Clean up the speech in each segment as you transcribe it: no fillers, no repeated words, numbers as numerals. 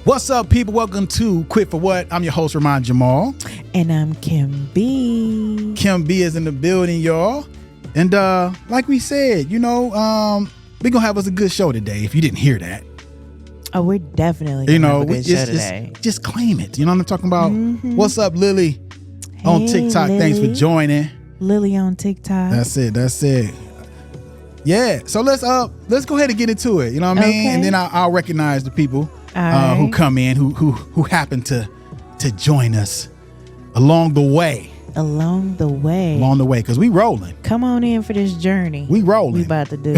What's up, people? Welcome to Quit For What. I'm your host, Ramon Jamal. And I'm Kim B. Kim B is in the building, y'all. And like we said, we're going to have us a good show today, if you didn't hear that. Oh, we're definitely going to have a good show today. Just claim it. You know what I'm talking about? Mm-hmm. What's up, Lily? On Hey, TikTok. Lily. Thanks for joining. Lily on TikTok. That's it. Yeah. So let's go ahead and get into it. You know what I mean? Okay. And then I'll recognize the people right. who come in, who happen to join us along the way. Along the way. Because we rolling. Come on in for this journey. We rolling. We about to do.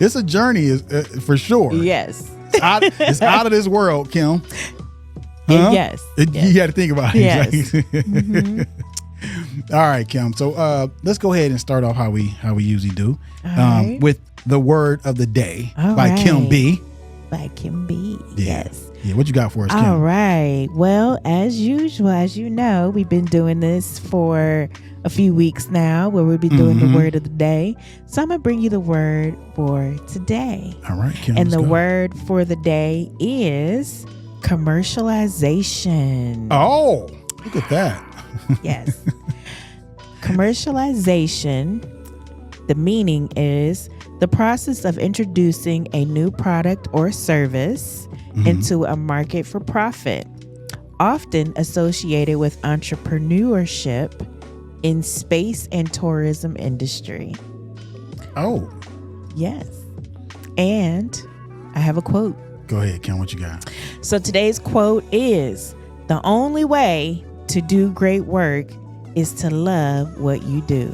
It's a journey, for sure. Yes. It's out of this world, Kim. Huh? Yes. You got to think about it. Yes. Mm-hmm. All right, Kim. So let's go ahead and start off how we usually do, All right. with the word of the day All by right. Kim B. By Kim B. Yeah. Yes. Yeah. What you got for us, Kim? All right. Well, as usual, as you know, we've been doing this for a few weeks now where we'll be doing the word of the day. So I'm going to bring you the word for today. All right, Kim. And let's the go. word for the day is commercialization. Oh, look at that. Yes. Commercialization, the meaning is the process of introducing a new product or service into a market for profit, often associated with entrepreneurship in space and tourism industry. Oh, Yes. And I have a quote. go ahead, Kim. What you got? So today's quote is, "The only way to do great work is to love what you do."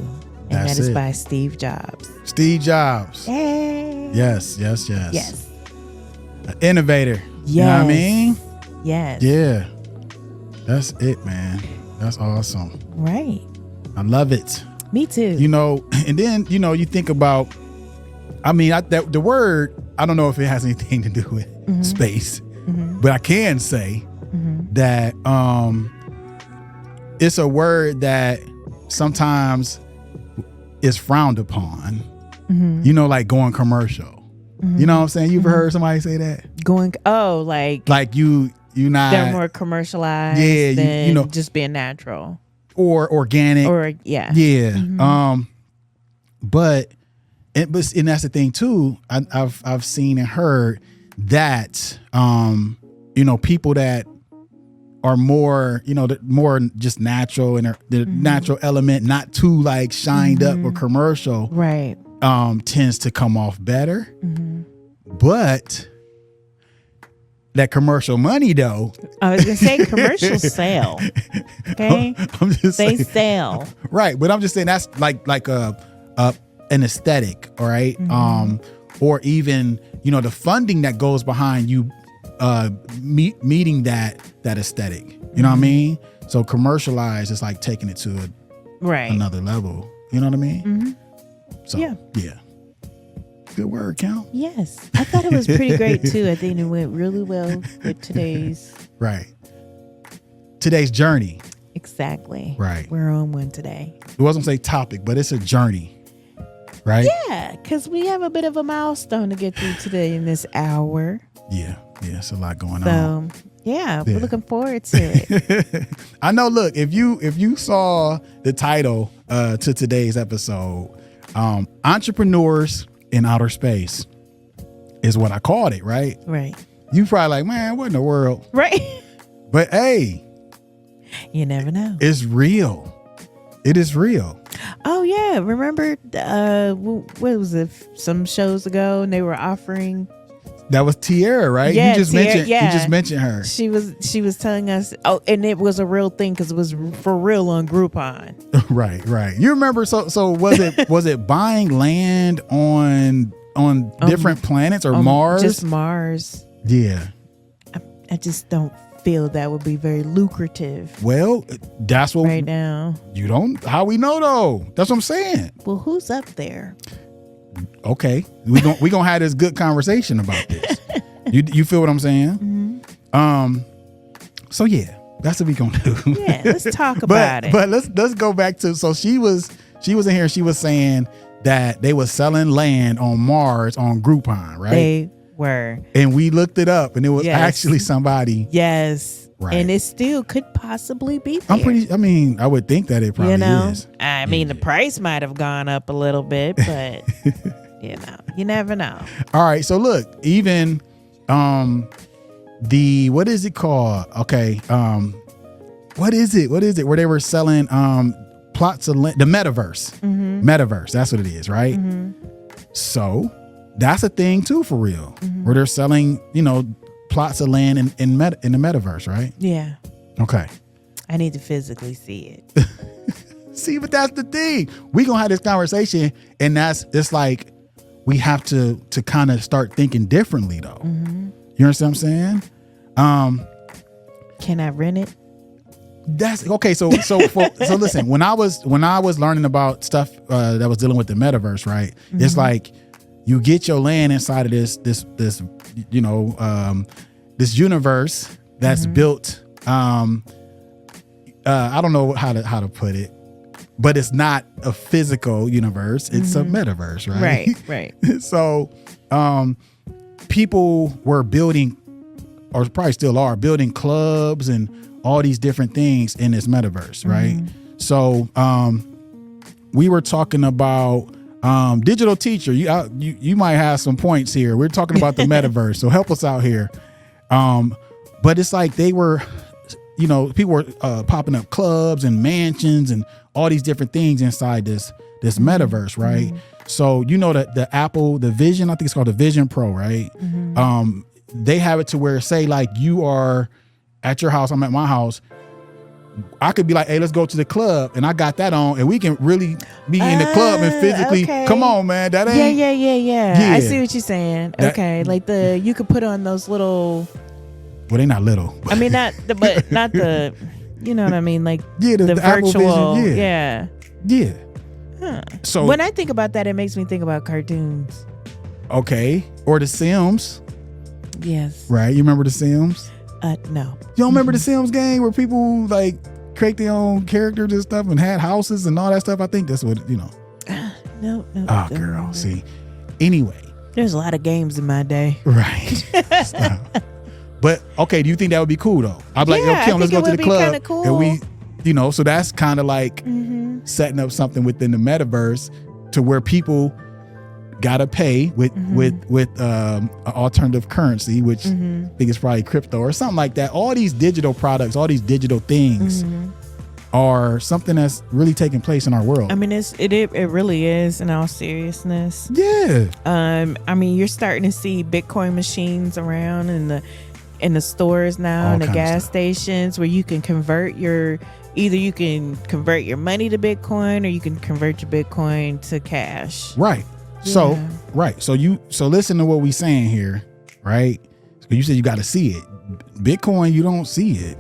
And That's that is it. by Steve Jobs. Steve Jobs. Hey. Yes. Yes. An innovator. Yes. You know what I mean? Yes. Yeah. That's it, man. That's awesome. Right. I love it. Me too. And then, you think about, the word, I don't know if it has anything to do with space, but I can say that it's a word that sometimes is frowned upon, like going commercial. You know what I'm saying? You've heard somebody say that? Like you not, they're more commercialized than just being natural. or organic. Yeah. But that's the thing too. I've seen and heard that people that are more more just natural and the natural element, not too like shined up or commercial, Right. tends to come off better. But that commercial money though, I was gonna say commercials sell. Okay. I'm just They saying, sell. right? But I'm just saying that's like an aesthetic, all right? Or even the funding that goes behind you meeting that aesthetic. You know what I mean? So commercialized is like taking it to another level. You know what I mean? So yeah. Good word, Cal. Yes. I thought it was pretty great too. I think it went really well with today's. Right. Today's journey. Exactly. Right. We're on one today. It wasn't say topic, but it's a journey. Right? Yeah, because we have a bit of a milestone to get through today in this hour. Yeah. It's a lot going on. So we're looking forward to it. I know. Look, if you saw the title to today's episode, Entrepreneurs in Outer Space is what I called it, right? Right. You probably like, man, what in the world? Right. But hey, You never know. it's real. It is real. Oh yeah, remember what was it? Some shows ago, and they were offering. That was Tierra, right? Yeah, you just Tierra, mentioned. yeah. You just mentioned her. She was telling us. Oh, and it was a real thing because it was for real on Groupon. Right. You remember? So was it buying land on different planets or Mars? Just Mars. Yeah. I just don't feel that would be very lucrative Well, that's what right now. you don't. How we know though? That's what I'm saying. Well, who's up there? Okay, we gonna have this good conversation about this. You feel what I'm saying? So yeah, that's what we gonna do. Yeah, let's talk about it. But let's go back to, so she was in here. She was saying that they was selling land on Mars on Groupon, right? Were. And we looked it up, and it was Yes. actually somebody. Yes. Right. And it still could possibly be there. I would think that it probably is. I mean, the price might have gone up a little bit, but you never know. All right. So look, even what is it called? Okay. What is it? Where they were selling plots of land, the metaverse. Metaverse. That's what it is, right? So that's a thing too, for real. Where they're selling, plots of land in the metaverse, right? Yeah. Okay. I need to physically see it. See, but that's the thing. We gonna have this conversation, and it's like we have to kind of start thinking differently, though. You understand what I'm saying? Can I rent it? That's okay. So listen. When I was learning about stuff that was dealing with the metaverse, right? It's like you get your land inside of this universe that's built. I don't know how to put it, but it's not a physical universe. It's a metaverse, right? Right. So, people were building, or probably still are, building clubs and all these different things in this metaverse, right? So, we were talking about digital teacher. You might have some points here. We're talking about the metaverse, so help us out here. But it's like they were, people were popping up clubs and mansions and all these different things inside this metaverse, right? So that the Apple, the Vision, I think it's called the Vision Pro, right? They have it to where, say, like, you are at your house, I'm at my house. I could be like, hey, let's go to the club, and I got that on, and we can really be in the club and physically. Okay. Come on, man, that ain't. Yeah. I see what you're saying. Okay, like you could put on those little. Well, they're not little. I mean, not the. You know what I mean, like the virtual. Vision, yeah. Huh. So when I think about that, it makes me think about cartoons. Okay, or The Sims. Yes. Right. You remember The Sims? No. You don't remember the Sims game where people like create their own characters and stuff and had houses and all that stuff? I think that's what No. Oh, girl. See. Anyway. There's a lot of games in my day. Right. But okay, do you think that would be cool though? I'd be like, okay, let's go to the club. Cool. And we, so that's kind of like setting up something within the metaverse to where people gotta pay with an alternative currency, which I think is probably crypto or something like that. All these digital products, all these digital things are something that's really taking place in our world. I mean, it really is, in all seriousness. Yeah. I mean, you're starting to see Bitcoin machines around in the stores now, in the gas stations, where you can convert your money to Bitcoin, or you can convert your Bitcoin to cash. Right. So listen to what we saying here, right? You said you got to see it. Bitcoin, you don't see it.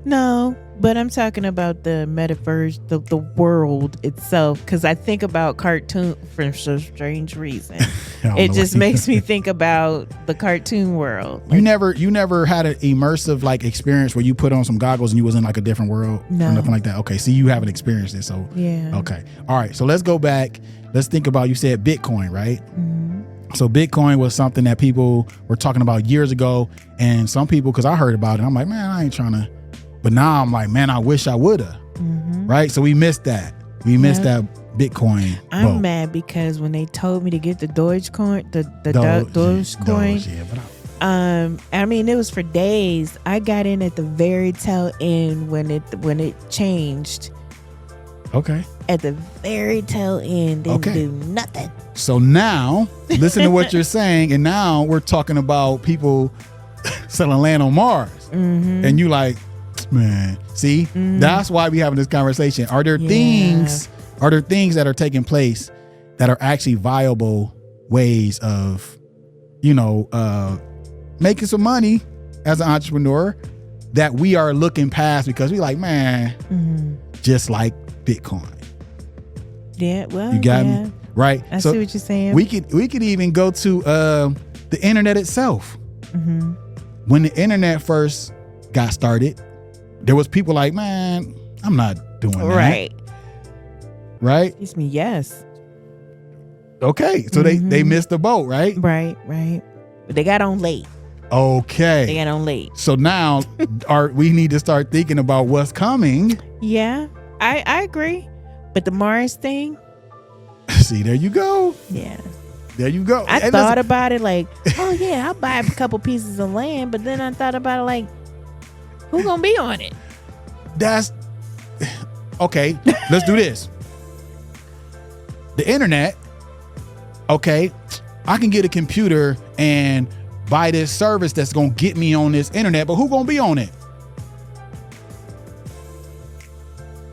No, but I'm talking about the metaverse, the world itself, because I think about cartoon for some strange reason. It just makes me think about the cartoon world. Like, you never had an immersive like experience where you put on some goggles and you was in like a different world? No. Or nothing like that? Okay, see, you haven't experienced it, so yeah. Okay, all right, so let's go back. Let's think about, you said Bitcoin, right? So Bitcoin was something that people were talking about years ago, and some people, because I heard about it, I'm like, man, I ain't trying to. But now I'm like, man, I wish I would have. Right? So we missed that. We missed that Bitcoin. I'm mad because when they told me to get the Dogecoin, Dogecoin, I mean, it was for days. I got in at the very tail end when it changed. Okay. At the very tail end, didn't do nothing. So now, listen to what you're saying, and now we're talking about people selling land on Mars, and you like, man, see, that's why we having this conversation. Are there things that are taking place that are actually viable ways of, making some money as an entrepreneur that we are looking past because we like, man, just like Bitcoin. Yeah, well, you got me right. I see what you're saying. We could even go to the internet itself. When the internet first got started, there was people like, man, I'm not doing that. Right. Excuse me. Yes. Okay, so they missed the boat, right? Right. but they got on late. Okay. They got on late. So now we need to start thinking about what's coming. Yeah, I agree. But the Mars thing. See, there you go. Yeah. There you go. I thought about it like, oh yeah, I'll buy a couple pieces of land. But then I thought about it like, who's going to be on it? That's okay. Let's do this. The internet. Okay. I can get a computer and buy this service that's going to get me on this internet, but who going to be on it?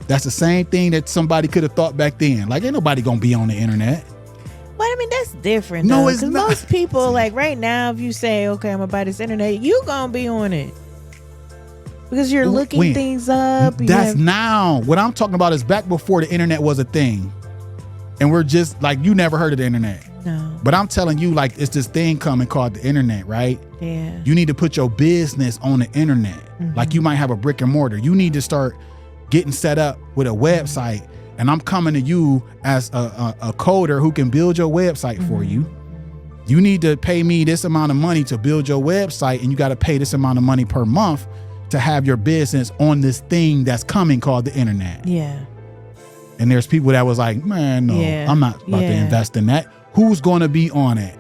That's the same thing that somebody could have thought back then. Like, ain't nobody going to be on the internet. Well, I mean, that's different. No, though, it's not. Most people, like right now, if you say, okay, I'm going to buy this internet, you going to be on it. Because you're looking things up. That's now. What I'm talking about is back before the internet was a thing. And we're just like, you never heard of the internet. No. But I'm telling you, like, it's this thing coming called the internet, right? Yeah. You need to put your business on the internet. Mm-hmm. Like you might have a brick and mortar. You need to start getting set up with a website. And I'm coming to you as a coder who can build your website for you. You need to pay me this amount of money to build your website, and you got to pay this amount of money per month to have your business on this thing that's coming called the internet. Yeah. And there's people that was like, man, no, I'm not about to invest in that. Who's going to be on it?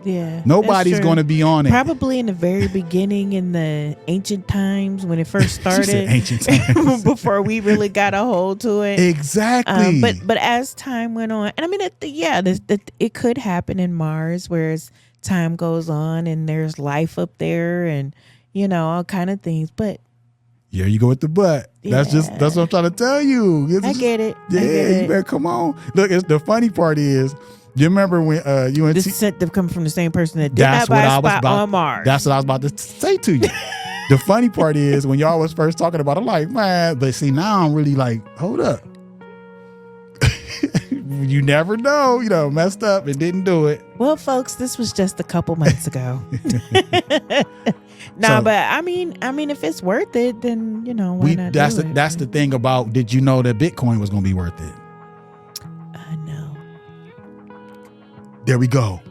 Yeah. Nobody's going to be on it. Probably in the very beginning, in the ancient times when it first started. Ancient times. Before we really got a hold to it. Exactly. But as time went on, and I mean, it could happen in Mars, whereas time goes on and there's life up there and, you know, all kind of things. But here you go with the but. That's what I'm trying to tell you. I get it. Yeah, you better come on. Look, the funny part is, you remember when you and this set to come from the same person that did not buy a spot on Mars. That's what I was about to say to you. The funny part is when y'all was first talking about it, I'm like, man, but see, now I'm really like, hold up. You never know, messed up and didn't do it. Well, folks, this was just a couple months ago. But I mean, if it's worth it, then why not? That's the thing about. Did you know that Bitcoin was going to be worth it? No. There we go.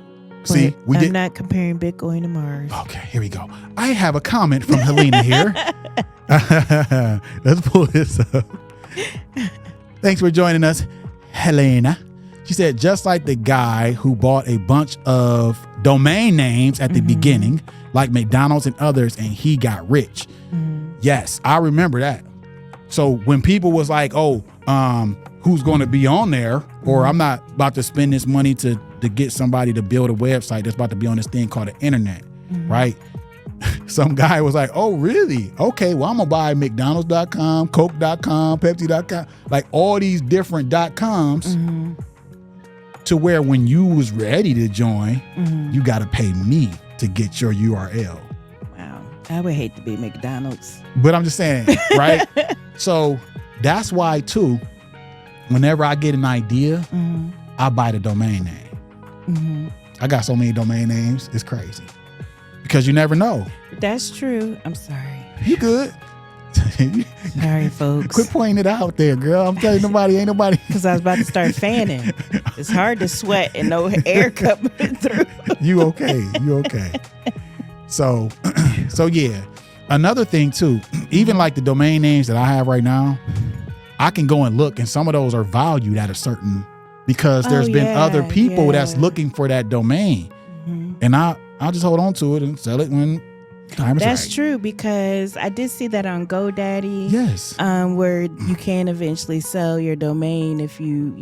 But see, I'm not comparing Bitcoin to Mars. Okay, here we go. I have a comment from Helena here. Let's pull this up. Thanks for joining us, Helena. She said, just like the guy who bought a bunch of domain names at the beginning, like McDonald's and others, and he got rich. Yes, I remember that. So when people was like, who's going to be on there, or I'm not about to spend this money to get somebody to build a website that's about to be on this thing called the internet, right? Some guy was like, oh, really? Okay, well, I'm going to buy McDonald's.com, Coke.com, Pepsi.com, like all these different .coms to where when you was ready to join, you got to pay me to get your URL. Wow. I would hate to be McDonald's. But I'm just saying, right? So that's why, too, whenever I get an idea, I buy the domain name. I got so many domain names, it's crazy. Because you never know. That's true. I'm sorry. You good. Sorry, folks. Quit pointing it out there, girl. I'm telling you, ain't nobody. Because I was about to start fanning. It's hard to sweat and no air coming through. You okay. So yeah. Another thing too, even like the domain names that I have right now, I can go and look, and some of those are valued at a certain, because there's been other people that's looking for that domain. And I'll just hold on to it and sell it when time is right. That's true, because I did see that on GoDaddy. Yes. Where you can eventually sell your domain if you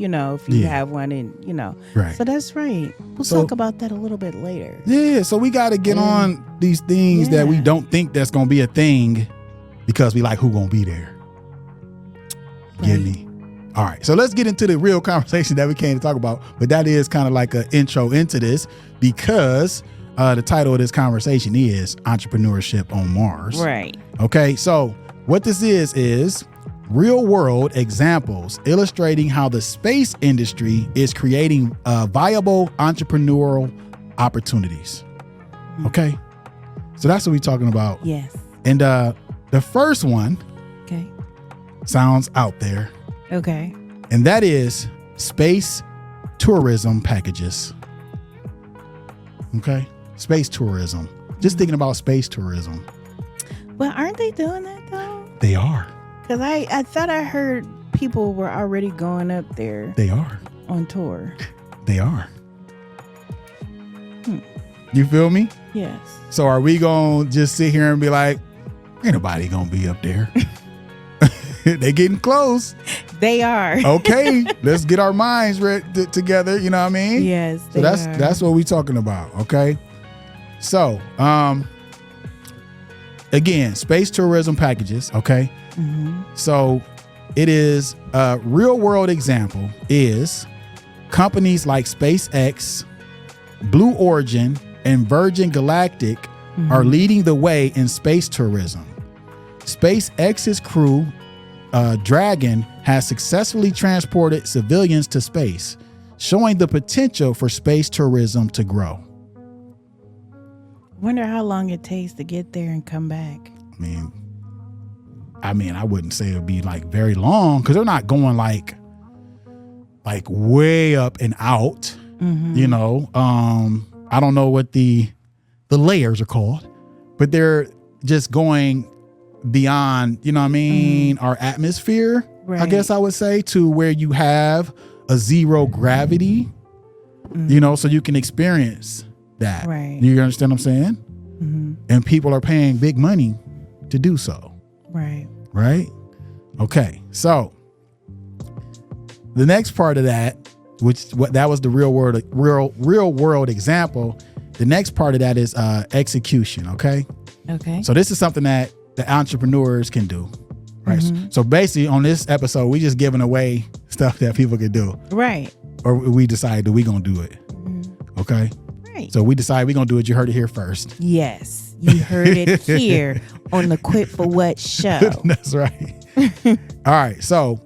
have one, and Right. So that's right. We'll talk about that a little bit later. Yeah. So we got to get on these things that we don't think that's going to be a thing, because we like, who going to be there? Get me? All right. So let's get into the real conversation that we came to talk about. But that is kind of like an intro into this, because the title of this conversation is Entrepreneurship on Mars. Right. Okay. So what this is real world examples illustrating how the space industry is creating viable entrepreneurial opportunities. Okay. So that's what we're talking about. Yes. And the first one sounds out there. Okay. And that is space tourism packages. Okay. space tourism. Just thinking about space tourism. Well, aren't they doing that though? They are. Because I thought I heard people were already going up there. They are. On tour. They are. You feel me? Yes. So are we going to just sit here and be like, ain't nobody going to be up there? They getting close. They are. Okay, let's get our minds together. You know what I mean? Yes. So that's what we talking about. Okay. So, again, space tourism packages. Okay. Mm-hmm. So it is a real world example is companies like SpaceX, Blue Origin, and Virgin Galactic are leading the way in space tourism. SpaceX's Crew Dragon has successfully transported civilians to space, showing the potential for space tourism to grow. Wonder how long it takes to get there and come back. I mean, I wouldn't say it would be like very long because they're not going like way up and out. You know, I don't know what the layers are called, but they're just going beyond, you know what I mean, our atmosphere, right. I guess I would say, to where you have a zero gravity, you know, so you can experience that. Right. You understand what I'm saying? And people are paying big money to do so. Right. Right? Okay. So the next part of that, that was the real world example. The next part of that is execution. Okay. Okay. So this is something that the entrepreneurs can do. Right. So basically on this episode, we just giving away stuff that people can do. Right. Or we decide that we going to do it. Okay. Right. So we decide we're going to do it. You heard it here first. Yes. You heard it here on the Quit for What show. That's right. All right. So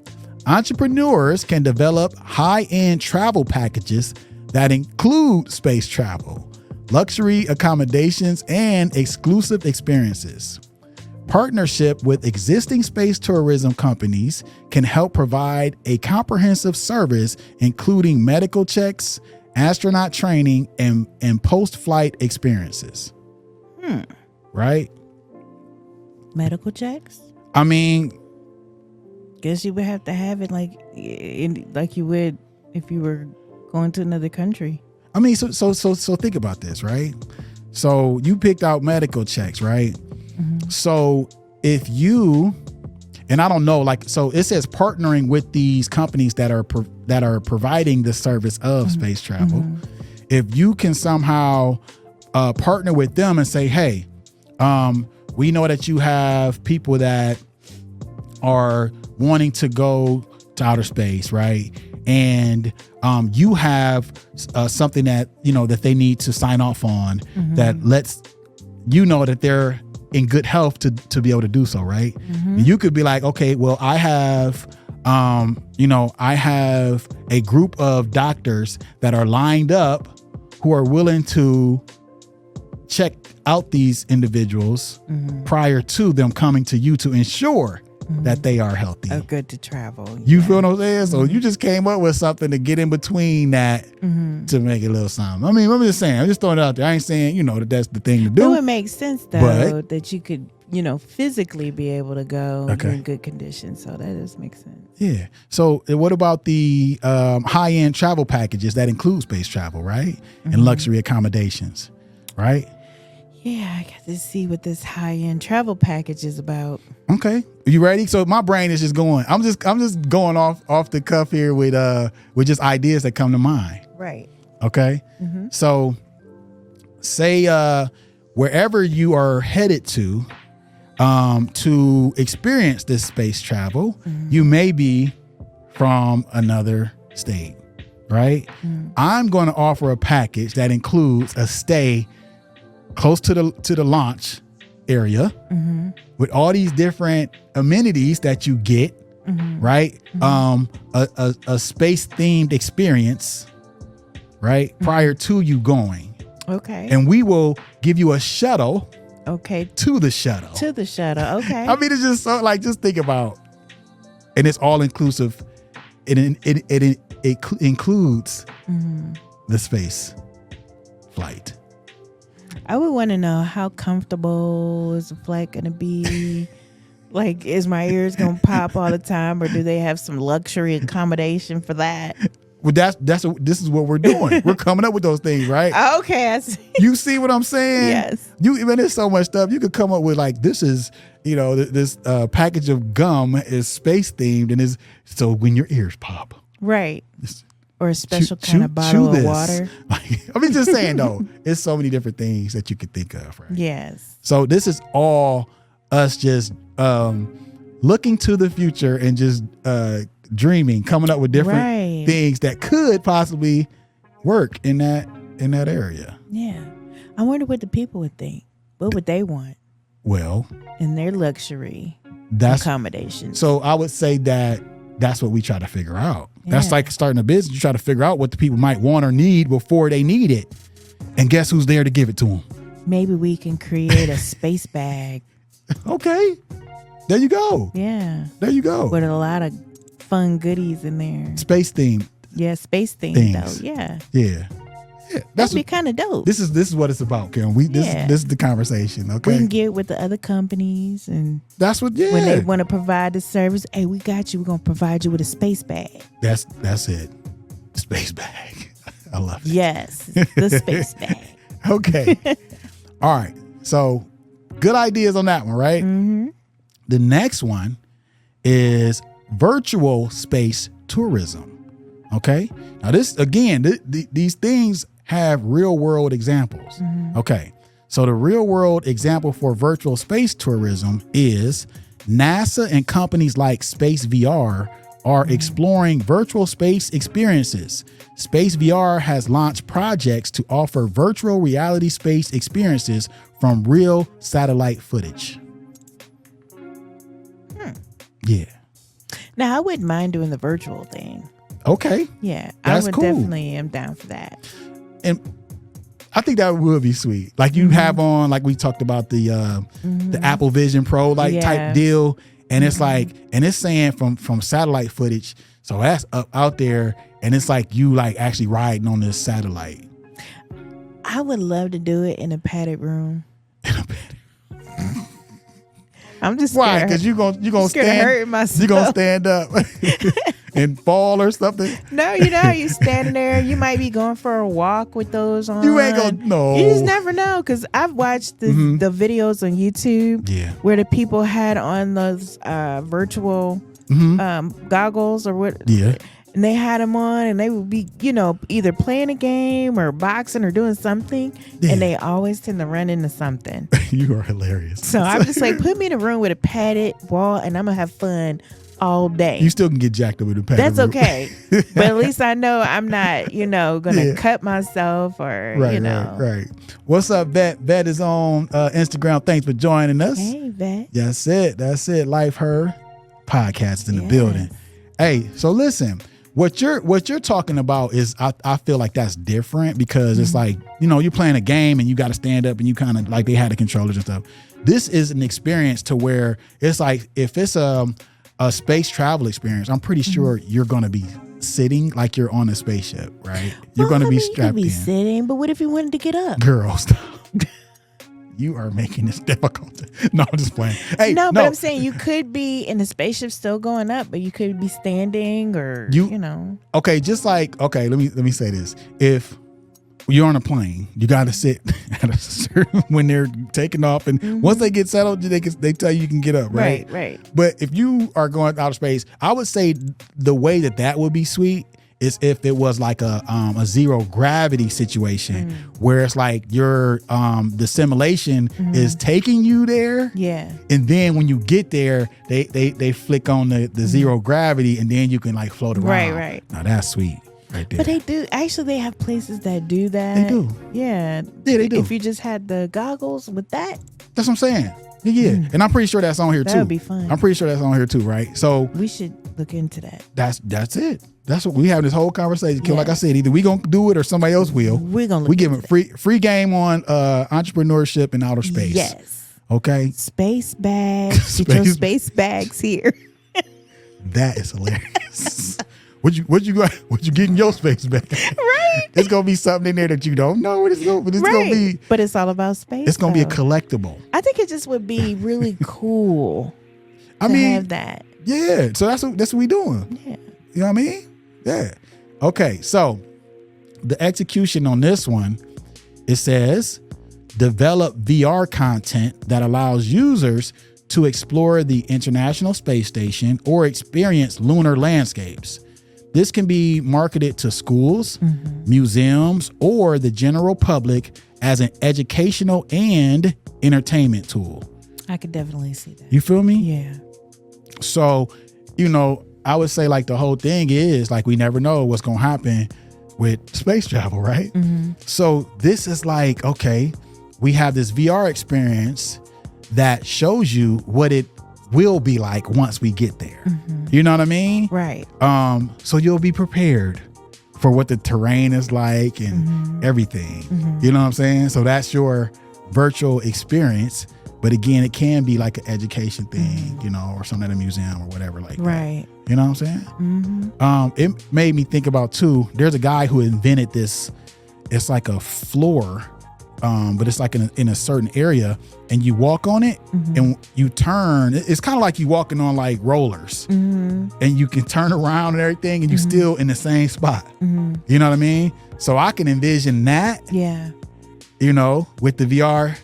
entrepreneurs can develop high-end travel packages that include space travel, luxury accommodations, and exclusive experiences. Partnership with existing space tourism companies can help provide a comprehensive service, including medical checks, astronaut training, and post-flight experiences. Right? Medical checks? I mean, guess you would have to have it like you would if you were going to another country. I mean, so think about this, right? So you picked out medical checks, right? So if you, and I don't know, like, so it says partnering with these companies that are providing the service of space travel. If you can somehow partner with them and say, hey, we know that you have people that are wanting to go to outer space, right? And you have something that, you know, that they need to sign off on that lets you know that they're in good health to be able to do so, right? You could be like, okay, well, I have I have a group of doctors that are lined up who are willing to check out these individuals prior to them coming to you to ensure that they are healthy. Good to travel. You feel what I'm saying? So you just came up with something to get in between that to make it a little something. I mean, I'm just saying, I'm just throwing it out there. I ain't saying, you know, that's the thing to do. It would make sense though, that you could, you know, physically be able to go in good conditions. So that does make sense. Yeah. So what about the high-end travel packages that include space travel, right? And luxury accommodations, right? Yeah, I got to see what this high-end travel package is about. Okay, are you ready? So my brain is just going. I'm just going off the cuff here with just ideas that come to mind. Right. Okay. So, say wherever you are headed to experience this space travel, you may be from another state, right? I'm going to offer a package that includes a stay close to the launch area with all these different amenities that you get, right? A space themed experience, right? Prior to you going. Okay. And we will give you a shuttle. Okay. To the shuttle. Okay. I mean, it's just so, like, just think about, and it's all inclusive. It includes the space flight. I would want to know how comfortable is the flight going to be. Like, is my ears going to pop all the time, or do they have some luxury accommodation for that? Well, this is what we're doing. We're coming up with those things, right? Okay, I see. You see what I'm saying? Yes. There's so much stuff you could come up with. Like, this is, this package of gum is space themed, and is so when your ears pop, right? Or a special kind of bottle of water. I mean, just saying though, it's so many different things that you could think of, right? Yes. So this is all us just looking to the future and just dreaming, coming up with different things that could possibly work in that area. Yeah. I wonder what the people would think. What would they want? Well, in their luxury accommodations. So I would say that's what we try to figure out. Yeah. That's like starting a business. You try to figure out what the people might want or need before they need it. And guess who's there to give it to them? Maybe we can create a space bag. Okay. There you go. Yeah. There you go. With a lot of fun goodies in there. Space themed. Yeah, space themed though. Yeah. Yeah. Yeah. That'd be kind of dope. This is what it's about, Karen. This is the conversation. Okay. We can get with the other companies, and that's what when they want to provide the service, hey, we got you. We're gonna provide you with a space bag. That's it. Space bag. I love it. Yes. The space bag. Okay. All right. So good ideas on that one, right? Mm-hmm. The next one is virtual space tourism. Okay. Now this, again, these things have real world examples. Mm-hmm. Okay. So the real world example for virtual space tourism is NASA and companies like Space VR are exploring virtual space experiences. Space VR has launched projects to offer virtual reality space experiences from real satellite footage. Yeah. Now, I wouldn't mind doing the virtual thing. Okay. Yeah. That's I would definitely am down for that. And I think that would be sweet. Like you have on, like we talked about the Apple Vision Pro type deal. And it's like, and it's saying from satellite footage. So that's up out there. And it's like you like actually riding on this satellite. I would love to do it in a padded room. I'm just scared. Why? Because you're gonna stand. Hurt myself. You're gonna stand up and fall or something. No, you know, you standing there. You might be going for a walk with those on. You ain't gonna know. You just never know. Because I've watched the videos on YouTube where the people had on those virtual goggles or what. Yeah. And they had them on, and they would be, either playing a game or boxing or doing something, and they always tend to run into something. You are hilarious. So I'm just like, put me in a room with a padded wall, and I'm gonna have fun all day. You still can get jacked up with a padded That's okay, but at least I know I'm not, gonna cut myself or, Right. What's up, Vet? Vet is on Instagram. Thanks for joining us. Hey, Vet. That's it. Life Her podcast in the building. Hey, so listen. What you're talking about is I feel like that's different because it's like, you're playing a game and you got to stand up and you kind of like they had the controllers and stuff. This is an experience to where it's like if it's a space travel experience, I'm pretty sure you're going to be sitting like you're on a spaceship, right? You're going to be strapped in. Sitting, but what if you wanted to get up? Girl, stop. You are making this difficult. No, I'm just playing. Hey, no, but I'm saying you could be in the spaceship still going up, but you could be standing or Okay, just like let me say this. If you're on a plane, you got to sit at a certain when they're taking off, and once they get settled, they tell you can get up, right? Right. But if you are going out of space, I would say the way that would be sweet is if it was like a zero gravity situation where it's like your the simulation is taking you there. Yeah. And then when you get there, they flick on the zero gravity and then you can like float around. Right. Now that's sweet right there. But they do actually they have places that do that. They do. Yeah. Yeah, they do. If you just had the goggles with that. That's what I'm saying. Yeah. And I'm pretty sure that's on here too. That would be fun. I'm pretty sure that's on here too, right? So we should look into that. That's it. That's what we have this whole conversation. Like I said, either we gonna do it or somebody else will. We're gonna. We give them free game on entrepreneurship in outer space. Yes. Okay. Space bags. Get your space bags here. That is hilarious. What you get in your space bag? Right. It's gonna be something in there that you don't know what it's gonna. But it's Right. gonna be. But it's all about space. It's gonna be a though. collectible. I think it just would be really cool I to mean, have that. yeah. So that's what we doing. Yeah. You know what I mean? Yeah. Okay. So the execution on this one, it says develop VR content that allows users to explore the International Space Station or experience lunar landscapes. This can be marketed to schools, museums, or the general public as an educational and entertainment tool. I could definitely see that. You feel me? Yeah. So, I would say like the whole thing is like we never know what's going to happen with space travel, right? So this is like, okay, we have this VR experience that shows you what it will be like once we get there. You know what I mean? Right. So you'll be prepared for what the terrain is like and everything. You know what I'm saying? So that's your virtual experience. But again, it can be like an education thing, or something at a museum or whatever like Right. that. You know what I'm saying? It made me think about too, there's a guy who invented this. It's like a floor, but it's like in a certain area and you walk on it and you turn. It's kind of like you walking on like rollers and you can turn around and everything and you still in the same spot. You know what I mean? So I can envision that, Yeah. with the VR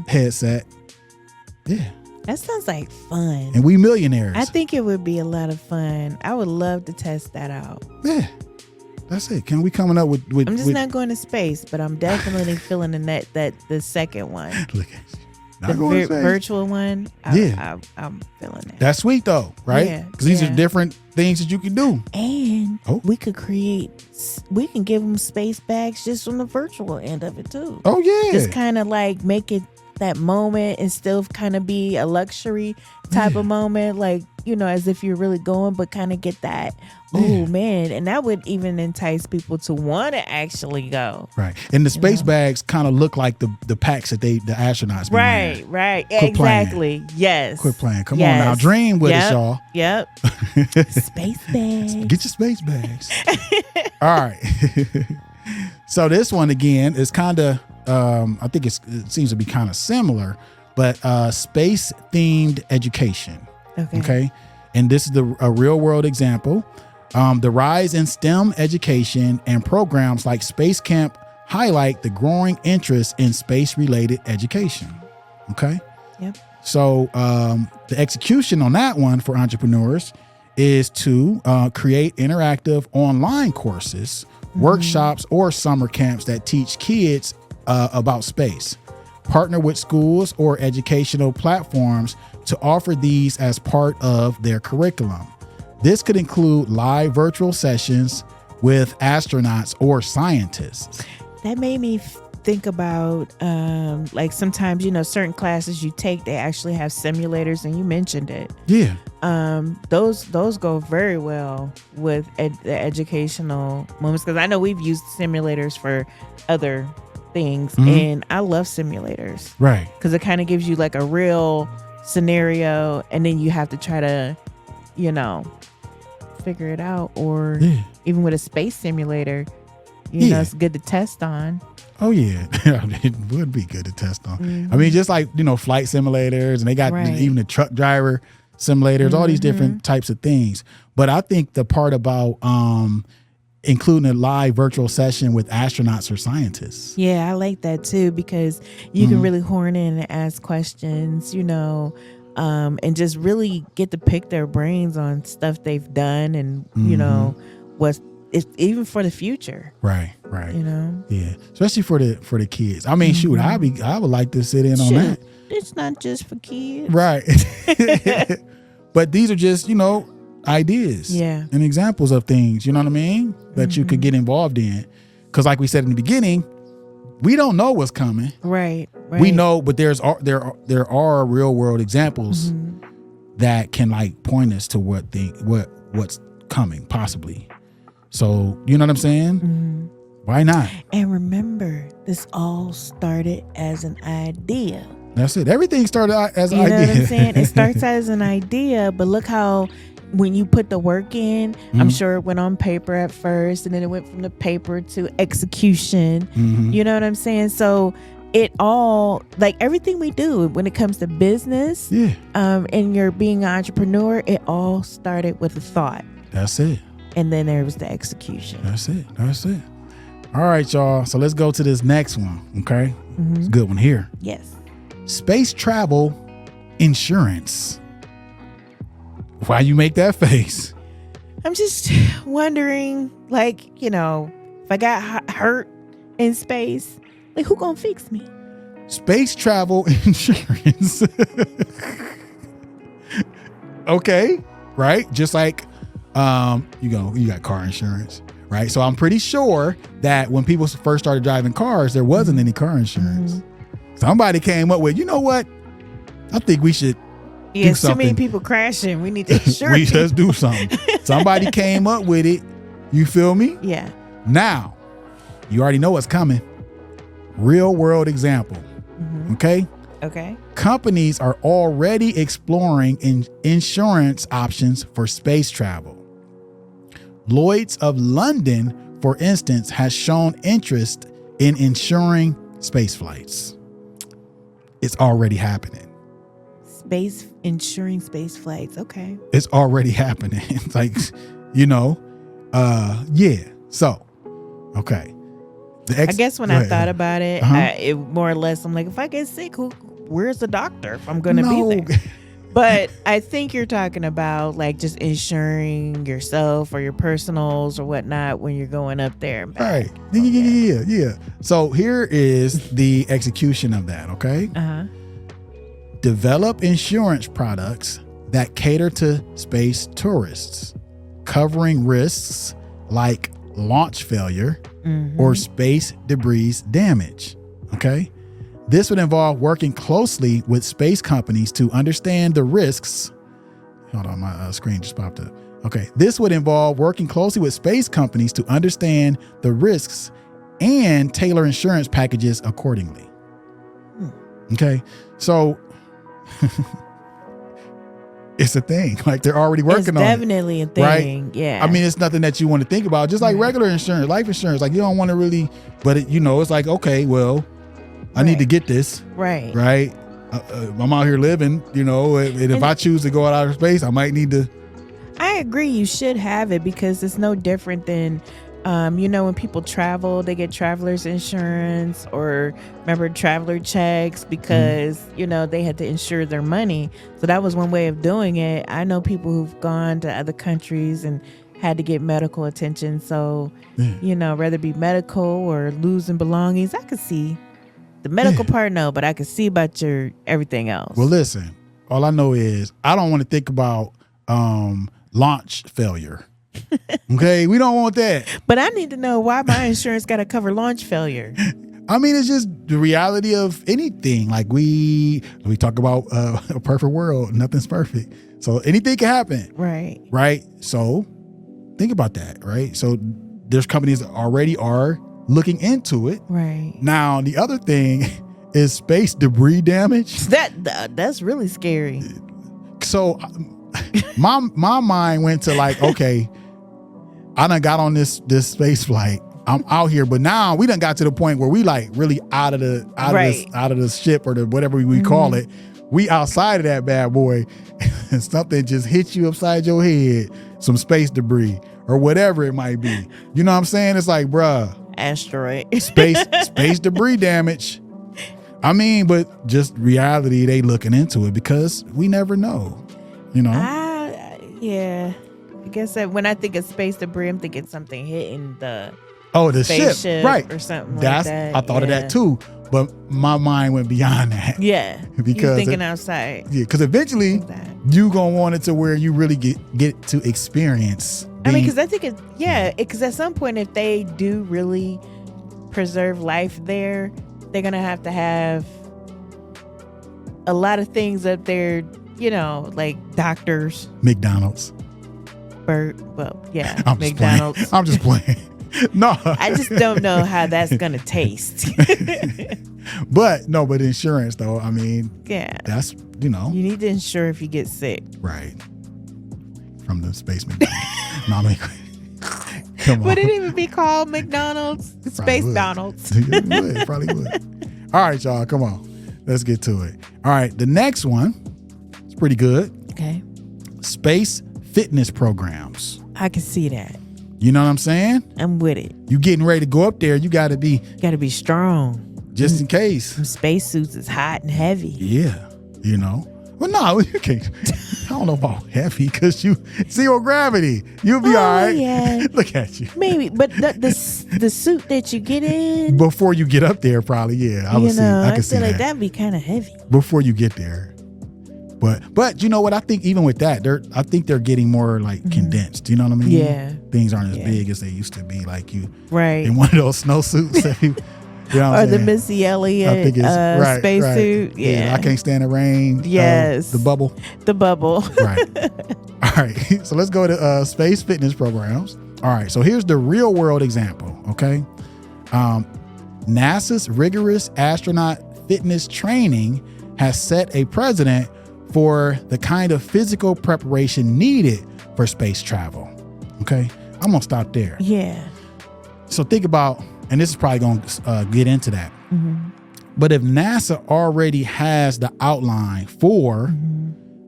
headset. Yeah. That sounds like fun. And we millionaires. I think it would be a lot of fun. I would love to test that out. Yeah. That's it. Can we coming up with I'm just not going to space, but I'm definitely feeling the second one. Look at you. The Not going to space. virtual one. I'm feeling that. That's sweet though, right? Yeah, Because these are different things that you can do. And we could we can give them space bags just on the virtual end of it too. Oh yeah. Just kind of like make it that moment and still kind of be a luxury type of moment, like, as if you're really going, but kind of get that, oh man. And that would even entice people to want to actually go. Right. And the space bags kind of look like the packs that the astronauts be wearing. Right. Quit Exactly. playing. Yes. Quit playing. Come on now. Dream with us, y'all. Yep. Space bags. Get your space bags. All right. So this one again is kind of, I think it seems to be kind of similar, but space themed education. Okay. And this is a real world example. The rise in STEM education and programs like Space Camp highlight the growing interest in space related education. Okay. Yep. So the execution on that one for entrepreneurs is to create interactive online courses, workshops, or summer camps that teach kids about space. Partner with schools or educational platforms to offer these as part of their curriculum. This could include live virtual sessions with astronauts or scientists. That made me think about like sometimes, certain classes you take, they actually have simulators, and you mentioned it. Yeah. Those go very well with the educational moments, because I know we've used simulators for other things, and I love simulators. Right. Because it kind of gives you like a real scenario, and then you have to try to, figure it out. Or even with a space simulator, it's good to test on. Oh yeah, it would be good to test on. I mean, just like flight simulators, and they got even the truck driver simulators, all these different types of things. But I think the part about including a live virtual session with astronauts or scientists. Yeah, I like that too, because you can really horn in and ask questions, and just really get to pick their brains on stuff they've done, and what's even for the future. Right. Yeah, especially for the kids. I mean, shoot, I would like to sit in on that. It's not just for kids, right? But these are just ideas, and examples of things. You know what I mean? That you could get involved in, because like we said in the beginning, we don't know what's coming. Right. We know, but there are real world examples that can like point us to what's coming possibly. So you know what I'm saying? Why not? And remember, this all started as an idea. That's it. Everything started out as an idea. You know idea. what I'm saying? It starts as an idea, but look how when you put the work in, I'm sure it went on paper at first, and then it went from the paper to execution. You know what I'm saying? So it all, like everything we do when it comes to business, and you're being an entrepreneur, it all started with a thought. That's it. And then there was the execution. That's it. All right, y'all. So let's go to this next one. Okay. It's a good one here. Yes. Space travel insurance. Why you make that face? I'm just wondering, like, you know, if I got hurt in space, like, who gonna fix me? Space travel insurance. Okay. Right. Just like, you got car insurance. Right. So I'm pretty sure that when people first started driving cars, there wasn't any car insurance. Somebody came up with, you know what? I think we should do something. Too many people crashing. We need to insure. We just do something. Somebody came up with it. You feel me? Yeah. Now, you already know what's coming. Real world example. Okay? Okay. Companies are already exploring insurance options for space travel. Lloyd's of London, for instance, has shown interest in insuring space flights. It's already happening. Insuring space flights. Okay. It's already happening. It's like, yeah. So, okay. I guess when I thought about it, it more or less, I'm like, if I get sick, where's the doctor if I'm going to be there? But I think you're talking about like just insuring yourself or your personals or whatnot when you're going up there. And back. Right. Yeah. So here is the execution of that. Okay. Develop insurance products that cater to space tourists, covering risks like launch failure or space debris damage. Okay. This would involve working closely with space companies to understand the risks. Hold on, my screen just popped up. Okay. This would involve working closely with space companies to understand the risks and tailor insurance packages accordingly. Okay. So it's a thing. Like they're already working on it. It's definitely a thing. Right? Yeah. I mean, it's nothing that you want to think about. Just like regular insurance, life insurance. Like you don't want to really, but it's like, okay, well, I need to get this. Right. Right. I'm out here living, and if I choose to go out of space, I might need to. I agree. You should have it because it's no different than, when people travel, they get traveler's insurance or remember traveler checks because, they had to insure their money. So that was one way of doing it. I know people who've gone to other countries and had to get medical attention. So, whether it be medical or losing belongings, I could see. The medical part, no, but I can see about your everything else. Well, listen, all I know is I don't want to think about launch failure. Okay, we don't want that. But I need to know why my insurance got to cover launch failure. I mean, it's just the reality of anything. Like we talk about a perfect world, nothing's perfect. So anything can happen. Right. Right. So think about that. Right. So there's companies that already are looking into it. Right. Now, the other thing is space debris damage. That's really scary. So my mind went to like, okay, I done got on this space flight. I'm out here, but now we done got to the point where we like really out of the ship or the whatever we call it. We outside of that bad boy, and something just hit you upside your head, some space debris or whatever it might be. You know what I'm saying? It's like, bruh. Asteroid. space debris damage. I mean, but just reality, they looking into it because we never know, Yeah. I guess that when I think of space debris, I'm thinking something hitting the ship, right? Or something like that. I thought of that too, but my mind went beyond that. Yeah, because you're thinking outside. Yeah, because eventually you gonna want it to where you really get to experience. Because I think because at some point, if they do really preserve life there, they're gonna have to have a lot of things up there, like doctors, McDonald's, I'm McDonald's. I'm just playing. No, I just don't know how that's gonna taste. but insurance though. I mean, yeah, that's you need to insure if you get sick, right? from the space McDonald's. No, I mean, come on. Would it even be called McDonald's? Space Donald's. It probably would. All right, y'all, come on. Let's get to it. All right, the next one is pretty good. Okay. Space fitness programs. I can see that. You know what I'm saying? I'm with it. You getting ready to go up there, you got to be strong. just in case. Some spacesuits is hot and heavy. Yeah, you know. Well, no, you can't. I don't know about heavy because you zero gravity. You'll be all right. Yeah. Look at you. Maybe, but the suit that you get in Before you get up there, probably, yeah. I can see feel like that. that'd be kind of heavy. Before you get there. But you know what? I think even with that, I think they're getting more like condensed. You know what I mean? Yeah. Things aren't as big as they used to be. Like you Right. in one of those snowsuits. That you know what I'm Or the saying? Missy Elliott spacesuit. Yeah. I can't stand the rain. Yes. The bubble. The bubble. Right. All right. So let's go to space fitness programs. All right. So here's the real world example. Okay. NASA's rigorous astronaut fitness training has set a precedent for the kind of physical preparation needed for space travel. Okay. I'm going to stop there. Yeah. So think about, and this is probably going to get into that. Mm-hmm. But if NASA already has the outline for,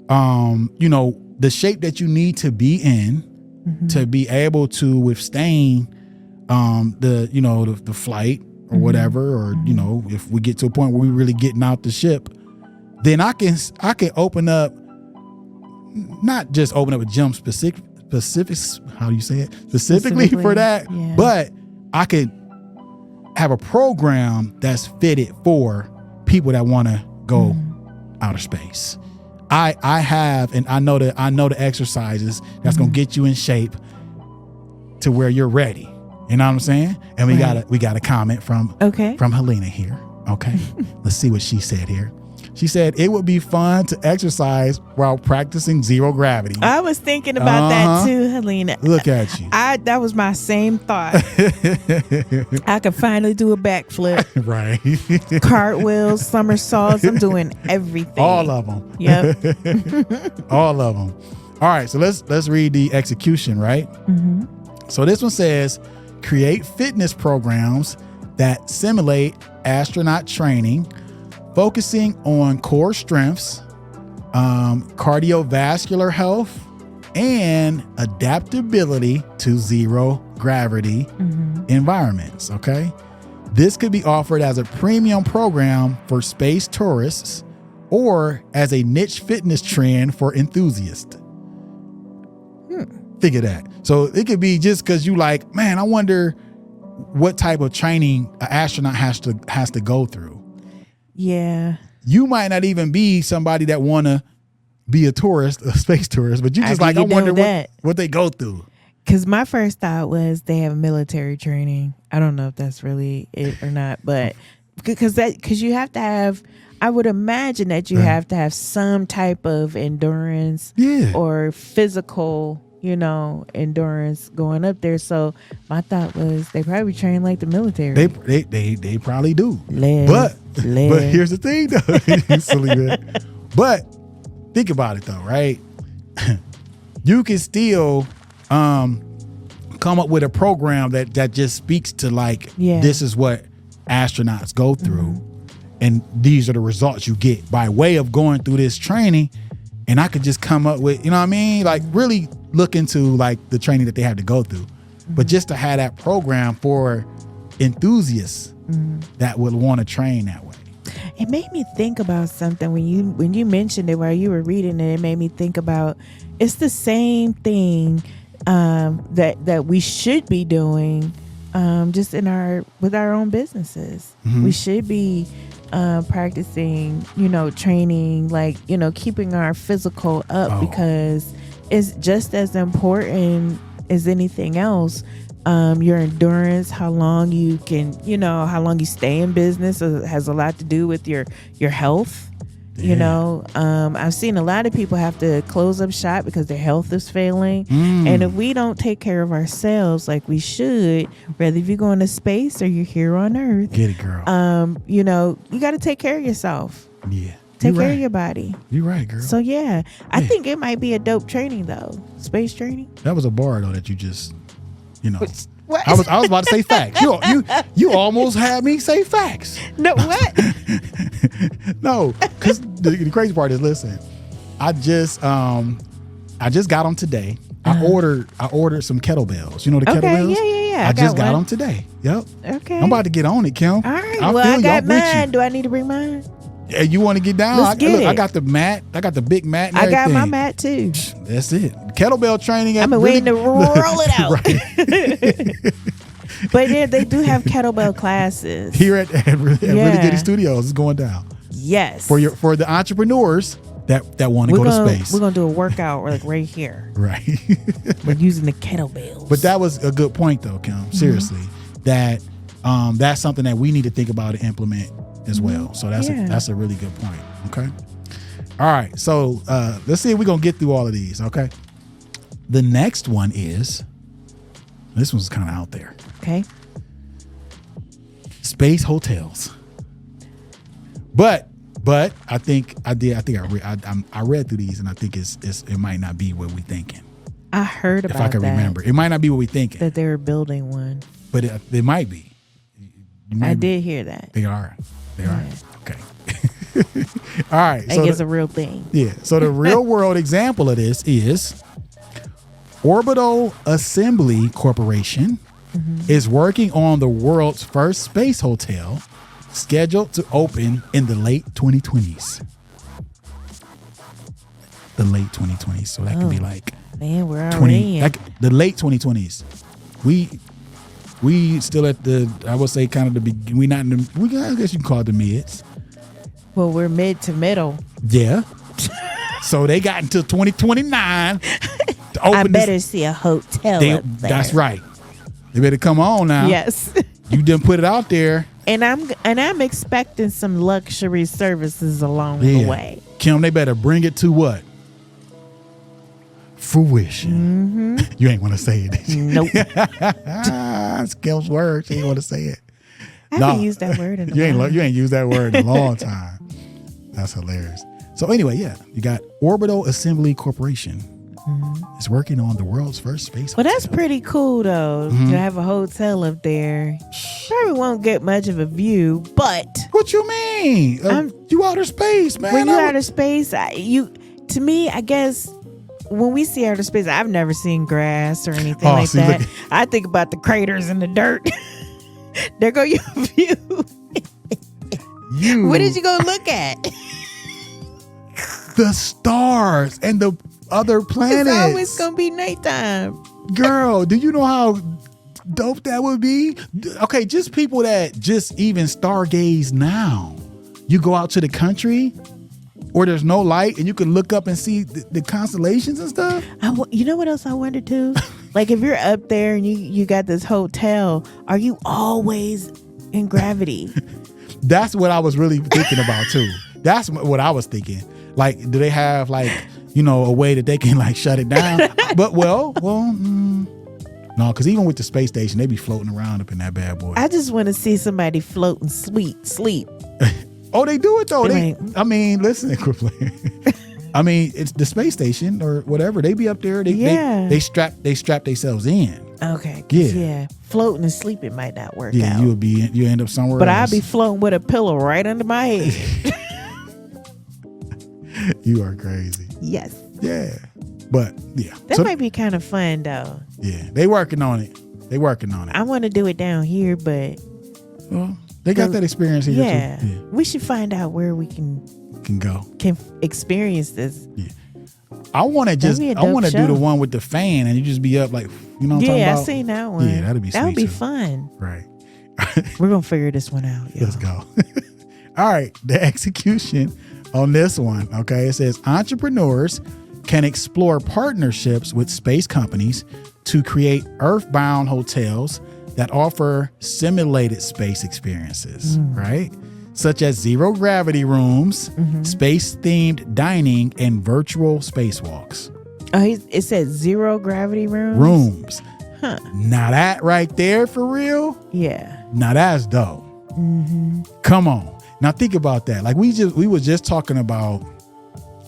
the shape that you need to be in to be able to withstand the flight or whatever, or if we get to a point where we're really getting out the ship, then I can open up, not just open up a gym specifics. How do you say it? Specifically for that, but I could have a program that's fitted for people that want to go outer space. I have, and I know the exercises that's gonna get you in shape to where you're ready. You know what I'm saying? And we got a comment from Helena here. Okay, let's see what she said here. She said it would be fun to exercise while practicing zero gravity. I was thinking about that too, Helena. Look at you. That was my same thought. I could finally do a backflip. Right. Cartwheels, somersaults. I'm doing everything. All of them. Yep. All of them. All right. So let's read the execution, right? Mm-hmm. So this one says, create fitness programs that simulate astronaut training, focusing on core strengths, cardiovascular health, and adaptability to zero gravity environments. Okay. This could be offered as a premium program for space tourists or as a niche fitness trend for enthusiasts. Think of that. So it could be just because you like, man, I wonder what type of training an astronaut has to go through. Yeah. You might not even be somebody that want to be a space tourist, but you just like, I wonder what they go through. Because my first thought was they have military training. I don't know if that's really it or not, but because you have to have, I would imagine that you have to have some type of endurance or physical, endurance going up there. So my thought was they probably train like the military. They probably do. But here's the thing though. You silly man. But think about it though, right? You can still come up with a program that just speaks to like, this is what astronauts go through. And these are the results you get by way of going through this training. And I could just come up with, like really look into like the training that they have to go through. But just to have that program for enthusiasts that would want to train that way. It made me think about something when you mentioned it while you were reading it. It made me think about it's the same thing that we should be doing just with our own businesses. We should be practicing, training, like, keeping our physical up because it's just as important as anything else. Your endurance, how long you can, how long you stay in business has a lot to do with your health. I've seen a lot of people have to close up shop because their health is failing. And if we don't take care of ourselves like we should, whether if you're going to space or you're here on Earth, get it, girl. you got to take care of yourself. Yeah. Take care of your body. You're right, girl. So yeah, I think it might be a dope training though. Space training. That was a bar though that you just, What? I was about to say facts. You almost had me say facts. No, what? No, because the crazy part is, listen, I just got them today. I ordered some kettlebells. You know the kettlebells? Yeah. I just got them today. Yep. Okay. I'm about to get on it, Kim. All right. I got mine. Do I need to bring mine? Yeah, you want to get down? I got the mat. I got the big mat. And I got everything. my mat too. That's it. Kettlebell training. I've been waiting to roll it out. But they do have kettlebell classes here at Really Goody Studios. It's going down. Yes. For the entrepreneurs that want to go to space. We're gonna do a workout right here. Right. We're using the kettlebells. But that was a good point though, Kim. Seriously, that's something that we need to think about and implement as well. So that's a really good point. Okay. All right. So let's see if we're gonna get through all of these. Okay. The next one is, this one's kind of out there. Okay. Space hotels. But I think I read through these and I think it might not be what we thinking. I heard about that. If I can remember, it might not be what we thinking. That they were building one. But it might be. I did hear that. They are. Okay. All right. I think it's a real thing. Yeah. So the real world example of this is Orbital Assembly Corporation is working on the world's first space hotel, scheduled to open in the late 2020s. The late 2020s. So that could be like, man, we're already in the late 2020s. We still at the, I would say, kind of the beginning. We not in the, I guess you can call it the mids. Well, we're mid to middle. Yeah. So they got until 2029 to open. I better see a hotel up there. That's right. They better come on now. Yes. You didn't put it out there. And I'm expecting some luxury services along the way. Kim, they better bring it to what? Fruition. You ain't want to say it. Nope. It's Kim's word. She ain't want to say it. I haven't used that word in a while. You ain't used that word in a long time. That's hilarious. So anyway, you got Orbital Assembly Corporation. It's working on the world's first space hotel. Well, that's pretty cool though, to have a hotel up there. Probably won't get much of a view, but what you mean? You outer space, man. When you outer space, to me, I guess when we see outer space, I've never seen grass or anything like that. Look. I think about the craters and the dirt. There go your view. What did you go look at? The stars and the other planets. It's always gonna be nighttime. Girl, do you know how dope that would be? Okay, just people that just even stargaze now. You go out to the country where there's no light and you can look up and see the constellations and stuff. You know what else I wonder too? Like if you're up there and you got this hotel, are you always in gravity? That's what I was really thinking about too. That's what I was thinking. Like, do they have like, a way that they can like shut it down? But no, because even with the space station, they be floating around up in that bad boy. I just want to see somebody float and sleep. Oh, they do it though. Listen, quit playing. I mean, it's the space station or whatever. They be up there. They strap themselves in. Okay. Yeah. Floating and sleeping might not work out. Yeah, you end up somewhere but else. I'll be floating with a pillow right under my head. You are crazy. Yes. Yeah. But yeah. That might be kind of fun though. Yeah. They working on it. I want to do it down here, but they got that experience here too. Yeah. We should find out where we can experience this. Yeah. I want to do the one with the fan and you just be up like, you know what I'm talking about? I seen that one. Yeah, that'd be sweet. That would be too. Fun. Right. We're going to figure this one out. Y'all. Let's go. All right. The execution on this one. Okay. It says entrepreneurs can explore partnerships with space companies to create earthbound hotels that offer simulated space experiences, right? Such as zero gravity rooms, space themed dining, and virtual spacewalks. Oh, it says zero gravity rooms. Huh. Now that right there for real? Yeah. Now that's dope. Come on. Now think about that. Like we were just talking about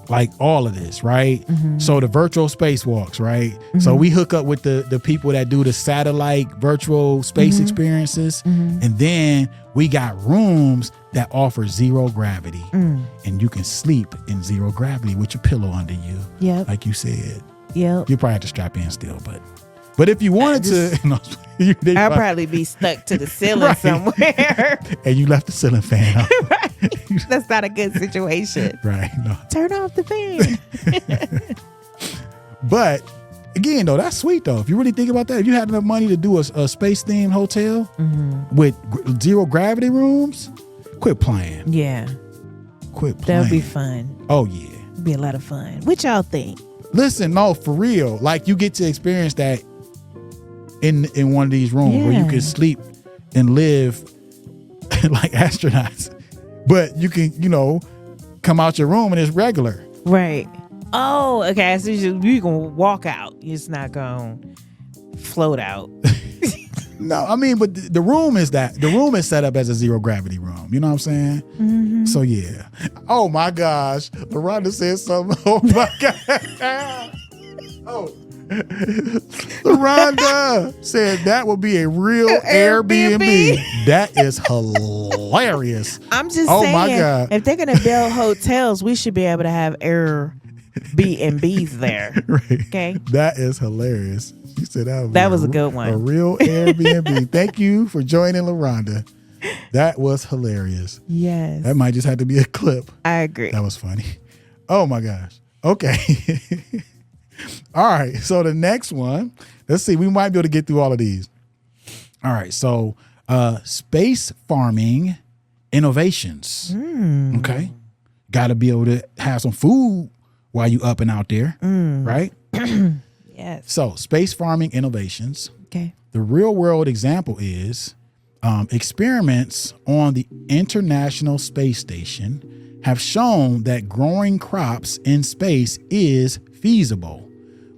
like all of this, right? So the virtual spacewalks, right? So we hook up with the people that do the satellite virtual space experiences, and then we got rooms that offer zero gravity, and you can sleep in zero gravity with your pillow under you. Yep. Like you said. Yep. You probably have to strap in still, but if you wanted to, I'll probably be stuck to the ceiling somewhere. And you left the ceiling fan on. Right. That's not a good situation. Right. No. Turn off the fan. But again, though, that's sweet though. If you really think about that, if you had enough money to do a space themed hotel with zero gravity rooms, quit playing. Yeah. Quit playing. That'll be fun. Oh yeah. Be a lot of fun. What y'all think? Listen, no, for real. Like you get to experience that in one of these rooms where you can sleep and live like astronauts. But you can, come out your room and it's regular. Right. Oh, okay. So you can walk out. You're just not going to float out. No, I mean, but the room is set up as a zero gravity room. You know what I'm saying? So yeah. Oh my gosh. LaRonda said something. Oh my God. Oh. LaRonda said that would be a real Airbnb. That is hilarious. I'm just saying, my God. If they're going to build hotels, we should be able to have Airbnbs there. Right. Okay. That is hilarious. She said that was a good one. A real Airbnb. Thank you for joining LaRonda. That was hilarious. Yes. That might just have to be a clip. I agree. That was funny. Oh my gosh. Okay. All right. So the next one, let's see. We might be able to get through all of these. All right. So space farming innovations. Okay. Got to be able to have some food while you up and out there. Right? Yes. So space farming innovations. Okay. The real world example is experiments on the International Space Station have shown that growing crops in space is feasible,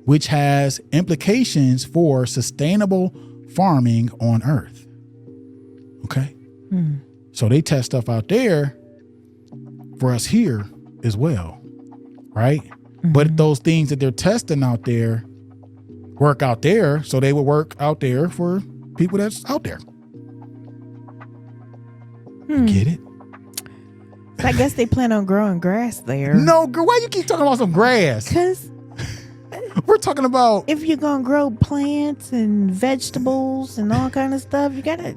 which has implications for sustainable farming on Earth. Okay. So they test stuff out there for us here as well. Right. But those things that they're testing out there work out there, so they would work out there for people that's out there. Get it? So I guess they plan on growing grass there. No, girl, why you keep talking about some grass? Because we're talking about if you're going to grow plants and vegetables and all kind of stuff, you got to.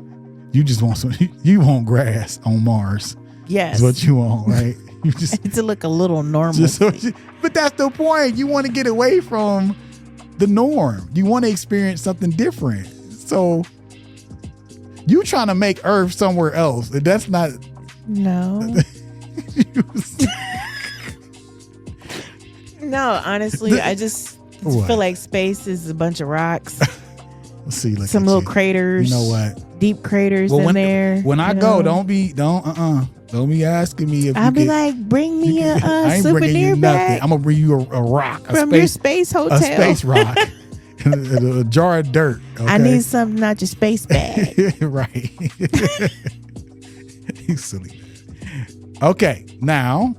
You just want you want grass on Mars. Yes. That's what you want, right? You just to look a little normal. But that's the point. You want to get away from the norm. You want to experience something different. So you trying to make Earth somewhere else. That's not. No. No, honestly, I just feel like space is a bunch of rocks. Let's see, some little craters. You know what? Deep craters in there. When I go, don't be asking me if I'll be like, bring me a souvenir bag. I'm gonna bring you a rock from your space hotel, a space rock, a jar of dirt. Okay? I need something, not your space bag. Right. You silly. Okay, now,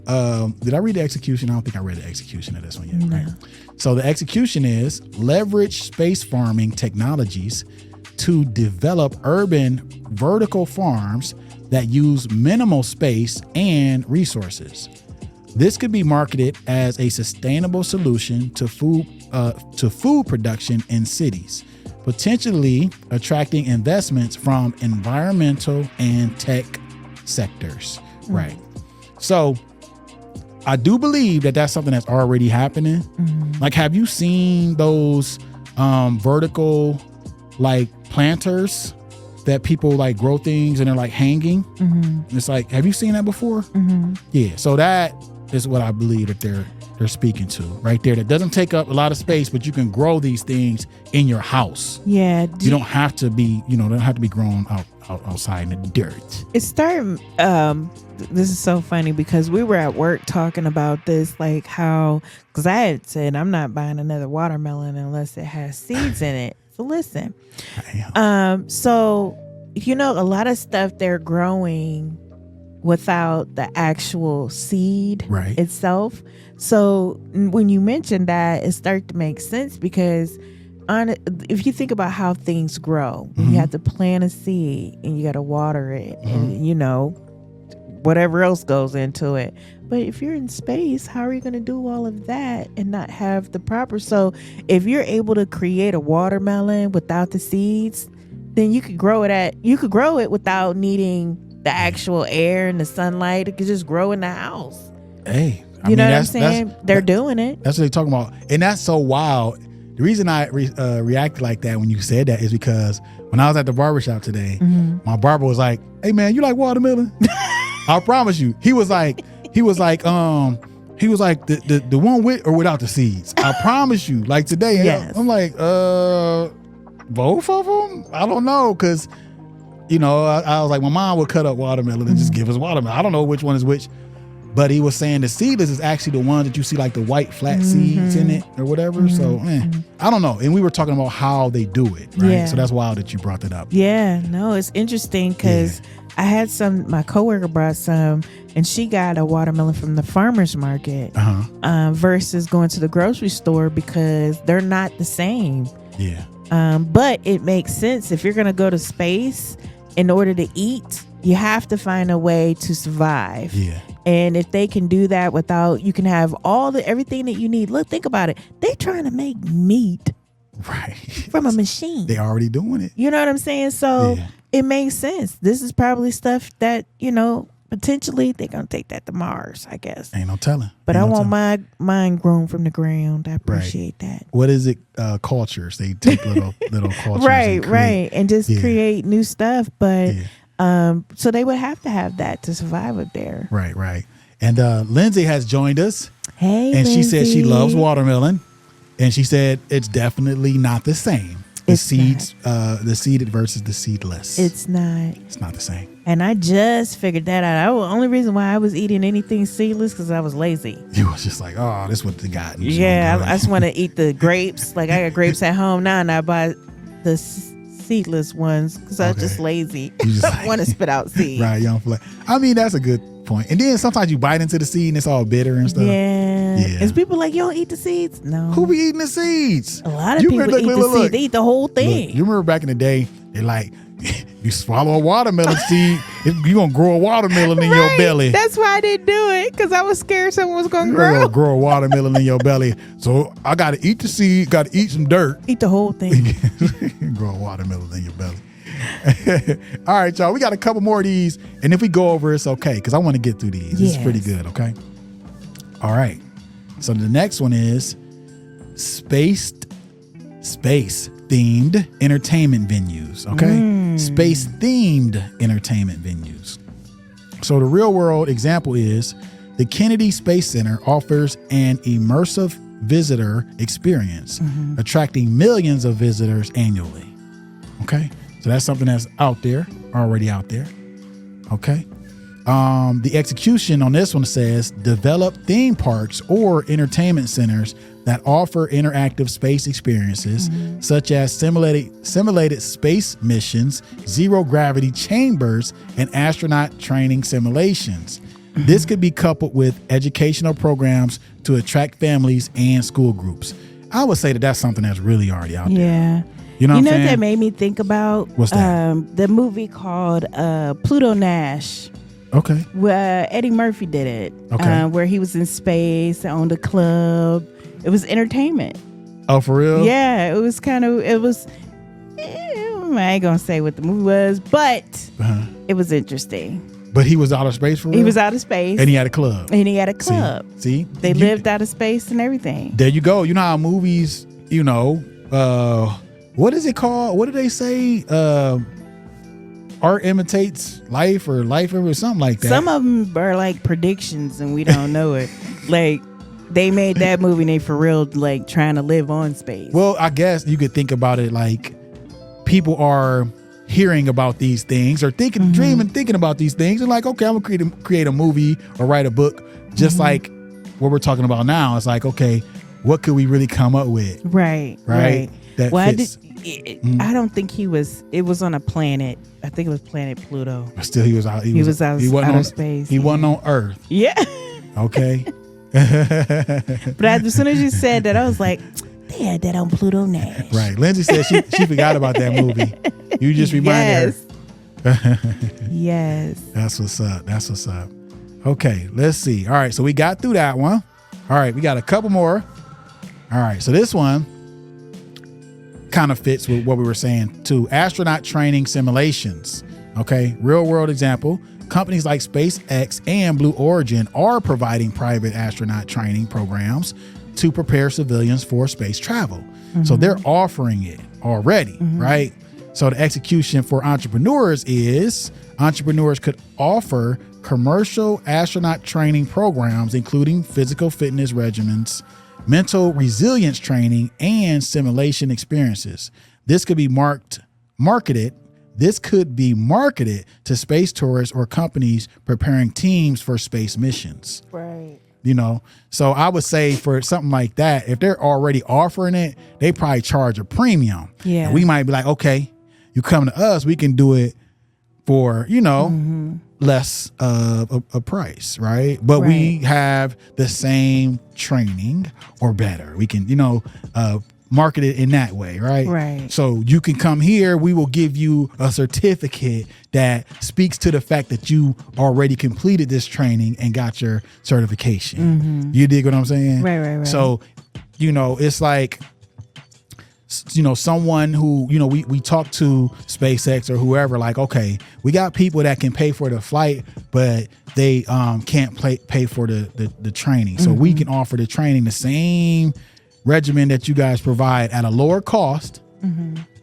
did I read the execution? I don't think I read the execution of this one yet. No. Right? So the execution is leverage space farming technologies to develop urban vertical farms that use minimal space and resources. This could be marketed as a sustainable solution to food production in cities, potentially attracting investments from environmental and tech sectors. Right. So I do believe that that's something that's already happening. Like, have you seen those vertical like planters that people like grow things and they're like hanging? It's like, have you seen that before? Yeah. So that is what I believe that they're speaking to right there. That doesn't take up a lot of space, but you can grow these things in your house. Yeah. You don't have to be, they don't have to be grown outside in the dirt. It's starting. This is so funny because we were at work talking about this, like how, because I had said I'm not buying another watermelon unless it has seeds in it. So listen, so a lot of stuff they're growing without the actual seed Right. itself. So when you mention that, it starts to make sense because if you think about how things grow, you have to plant a seed and you got to water it and, you know, whatever else goes into it. But if you're in space, how are you going to do all of that and not have the proper? So if you're able to create a watermelon without the seeds, then you could grow it without needing the actual air and the sunlight. It could just grow in the house. Hey, You know what I'm saying? They're doing it. That's what they're talking about. And that's so wild. The reason I reacted like that when you said that is because when I was at the barbershop today, my barber was like, "Hey man, you like watermelon?" I promise you. He was like the one with or without the seeds. I promise you. Like today, Yes. I'm like, both of them? I don't know, because you know, I was like, my mom would cut up watermelon and just give us watermelon. I don't know which one is which. But he was saying the seedless is actually the one that you see like the white flat seeds in it or whatever. So I don't know. And we were talking about how they do it, right? Yeah. So that's wild that you brought that up. Yeah, no, it's interesting because I had my coworker brought some, and she got a watermelon from the farmer's market versus going to the grocery store because they're not the same. Yeah. But it makes sense. If you're going to go to space, in order to eat, you have to find a way to survive. Yeah. And if they can do that without, you can have everything that you need. Look, think about it. They're trying to make meat Right. from a machine. They already doing it. You know what I'm saying? So it makes sense. This is probably stuff that, you know, potentially they're going to take that to Mars, I guess. Ain't no telling. But I want mine grown from the ground. I appreciate that. What is it? Cultures. They take little cultures. Right. And just create new stuff. But so they would have to have that to survive up there. Right. And Lindsay has joined us. Hey, and she said she Lindsay. loves watermelon. And she said it's definitely not the same. The seeds, the seeded versus the seedless. It's not. It's not the same. And I just figured that out. The only reason why I was eating anything seedless because I was lazy. You was just like, oh, this is what they got. Yeah, I just want to eat the grapes. Like I got grapes at home now, and I buy the seedless ones because I'm just lazy. You just I want to spit out seeds. Right, you don't feel like. I mean, that's a good point. And then sometimes you bite into the seed and it's all bitter and stuff. Yeah. And people like, you don't eat the seeds? No. Who be eating the seeds? A lot of people eat the seed. They eat the whole thing. Look, you remember back in the day, they like, you swallow a watermelon seed, you're going to grow a watermelon in your belly. That's why I didn't do it, because I was scared someone was going to grow. Grow a watermelon in your belly. So I got to eat the seed, got to eat some dirt. Eat the whole thing. Grow a watermelon in your belly. All right, y'all. We got a couple more of these, and if we go over, it's okay because I want to get through these. This is pretty good. Okay. All right. So the next one is space themed entertainment venues. Okay. Space themed entertainment venues. So the real world example is the Kennedy Space Center offers an immersive visitor experience, attracting millions of visitors annually. Okay. So that's something that's already out there. Okay. The execution on this one says develop theme parks or entertainment centers that offer interactive space experiences, such as simulated space missions, zero gravity chambers, and astronaut training simulations. This could be coupled with educational programs to attract families and school groups. I would say that that's something that's really already out there. Yeah. You know what that made me think about? What's that? The movie called Pluto Nash. Okay. Where Eddie Murphy did it. Okay. Where he was in space, owned a club. It was entertainment. Oh, for real? Yeah, I ain't gonna say what the movie was, but it was interesting. But he was out of space for real? He was out of space. And he had a club. See? They lived out of space and everything. There you go. You know how movies, what is it called? What do they say? Art imitates life or life or something like that. Some of them are like predictions and we don't know it. Like they made that movie and they for real like trying to live on space. Well, I guess you could think about it like people are hearing about these things or thinking about these things and like, okay, I'm gonna create a movie or write a book just like what we're talking about now. It's like, okay, what could we really come up with? Right. That fits. I don't think he was. It was on a planet. I think it was planet Pluto. But still, he was out. He was out wasn't outer on space. He wasn't on Earth. Yeah. Okay. But as soon as you said that, I was like, they had that on Pluto Nash. Right. Lindsay said she forgot about that movie. You just reminded her. Yes. That's what's up. That's what's up. Okay, let's see. All right, so we got through that one. All right, we got a couple more. All right, so this one kind of fits with what we were saying too. Astronaut training simulations. Okay, real world example. Companies like SpaceX and Blue Origin are providing private astronaut training programs to prepare civilians for space travel. So they're offering it already, right? So the execution for entrepreneurs is entrepreneurs could offer commercial astronaut training programs, including physical fitness regimens, mental resilience training, and simulation experiences. This could be marketed to space tourists or companies preparing teams for space missions. Right. You know, so I would say for something like that, if they're already offering it, they probably charge a premium. Yeah. And we might be like, okay, you come to us, we can do it for, less of a price, right? But we have the same training or better. We can, market it in that way, right? Right. So you can come here, we will give you a certificate that speaks to the fact that you already completed this training and got your certification. You dig what I'm saying? Right. So, it's like, someone who, we talk to SpaceX or whoever, like, okay, we got people that can pay for the flight, but they can't pay for the training. So we can offer the training, the same regimen that you guys provide at a lower cost,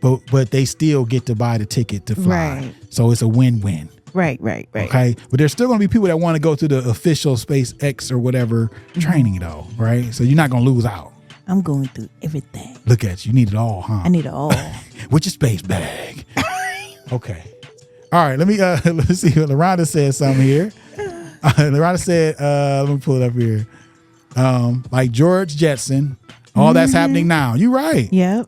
but they still get to buy the ticket to fly. Right. So it's a win-win. Right. Okay. But there's still going to be people that want to go to the official SpaceX or whatever training though, right? So you're not going to lose out. I'm going through everything. Look at you. You need it all, huh? I need it all. With your space bag. Okay. All right. Let's see. LaRonda said something here. LaRonda said, let me pull it up here. Like George Jetson, all that's happening now. You're right. Yep.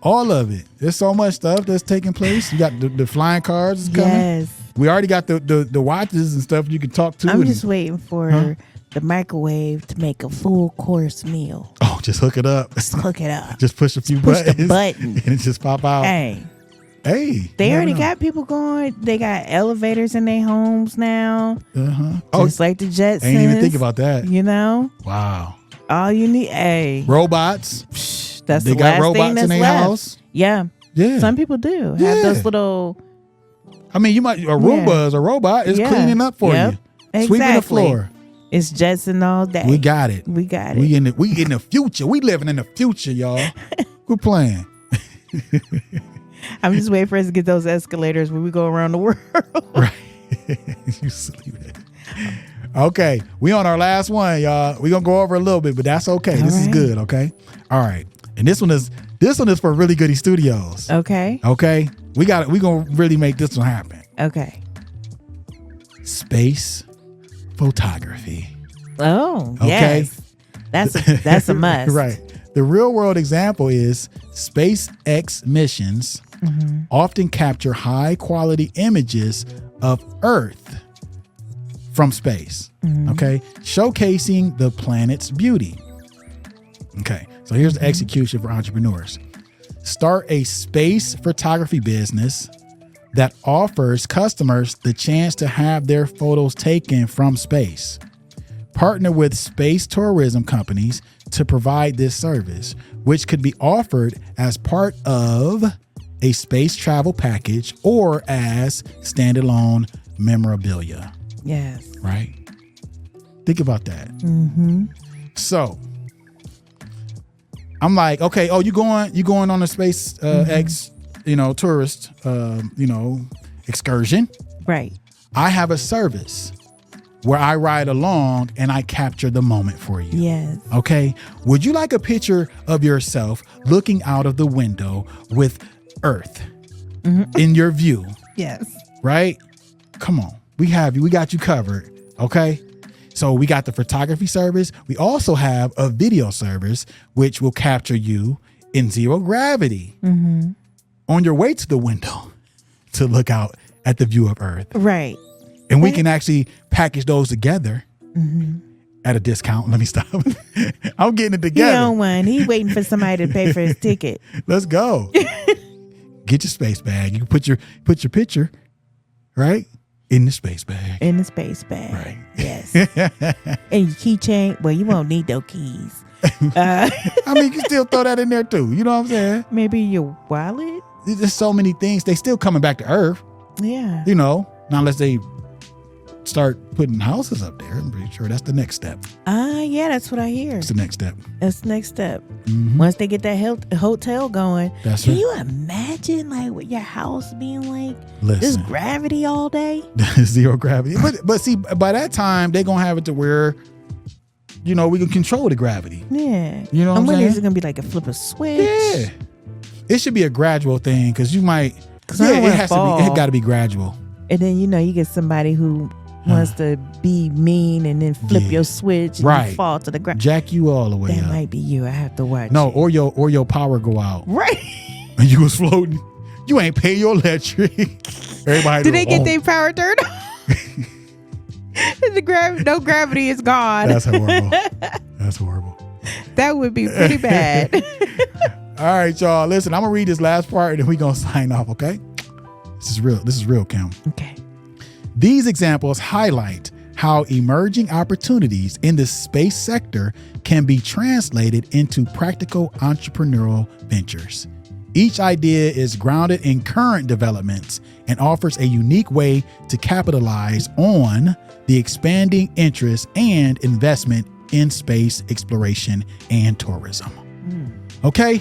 All of it. There's so much stuff that's taking place. You got the flying cars is coming. Yes. We already got the watches and stuff you can talk to. I'm just waiting for the microwave to make a full course meal. Oh, just hook it up. Just hook it up. Just push a few Push buttons. the button. And it just pop out. Hey. They already got people going. They got elevators in their homes now. Just like the Jetsons. I ain't even think about that. Wow. All you need, robots. That's they the got last robots thing that's in their left. house. Yeah. Some people do have those little. I mean, you might a Roomba is a robot. It's cleaning up for you, sweeping the floor. It's Jetson all day. We got it. We in the future. We living in the future, y'all. Quit playing. I'm just waiting for us to get those escalators when we go around the world. Right. You silly man. Okay, we on our last one, y'all. We gonna go over a little bit, but that's okay. This is good. Okay. All right. And this one is for Really Goody Studios. Okay. Okay. We gonna really make this one happen. Okay. Space photography. Oh, okay. Yes. That's a must. Right. The real world example is SpaceX missions often capture high quality images of Earth from space. Okay. Showcasing the planet's beauty. Okay. So here's the execution for entrepreneurs. Start a space photography business that offers customers the chance to have their photos taken from space. Partner with space tourism companies to provide this service, which could be offered as part of a space travel package or as standalone memorabilia. Yes. Right? Think about that. So I'm like, okay, you going on a space X, tourist, excursion. Right. I have a service where I ride along and I capture the moment for you. Yes. Okay. Would you like a picture of yourself looking out of the window with Earth in your view? Yes. Right? Come on. We have you. We got you covered. Okay. So we got the photography service. We also have a video service, which will capture you in zero gravity. on your way to the window to look out at the view of Earth. Right. And we can actually package those together at a discount. Let me stop. I'm getting it together. He on one. He waiting for somebody to pay for his ticket. Let's go. Get your space bag. You can put your picture, right, in the space bag. In the space bag. Right. Yes. And your keychain. Well, you won't need those keys. I mean, you can still throw that in there too. You know what I'm saying? Maybe your wallet. There's so many things. They still coming back to Earth. Yeah. You know, not unless they start putting houses up there. I'm pretty sure that's the next step. Yeah, that's what I hear. That's the next step. That's the next step. Once they get that hotel going, That's can it. you imagine like what your house being like? Listen. Just gravity all day? Zero gravity. But see, by that time, they're going to have it to where, you know, we can control the gravity. Yeah. You know what I'm wondering, saying? is it going to be like a flip a switch? Yeah. It should be a gradual thing because you might, I don't it wanna has fall. to be, it got to be gradual. And then, you know, you get somebody who wants to be mean and then flip Yeah. your switch and Right. you fall to the ground. Jack you all the way That up. might be you. I have to watch. No, it. or your power go out Right. and you was floating. You ain't pay your electric. Everybody. Did they get their power turned off? No gravity is gone. That's horrible. That's horrible. That would be pretty bad. All right, y'all. Listen, I'm gonna read this last part and then we're gonna sign off, okay? This is real. This is real, Kim. Okay. These examples highlight how emerging opportunities in the space sector can be translated into practical entrepreneurial ventures. Each idea is grounded in current developments and offers a unique way to capitalize on the expanding interest and investment in space exploration and tourism. Okay?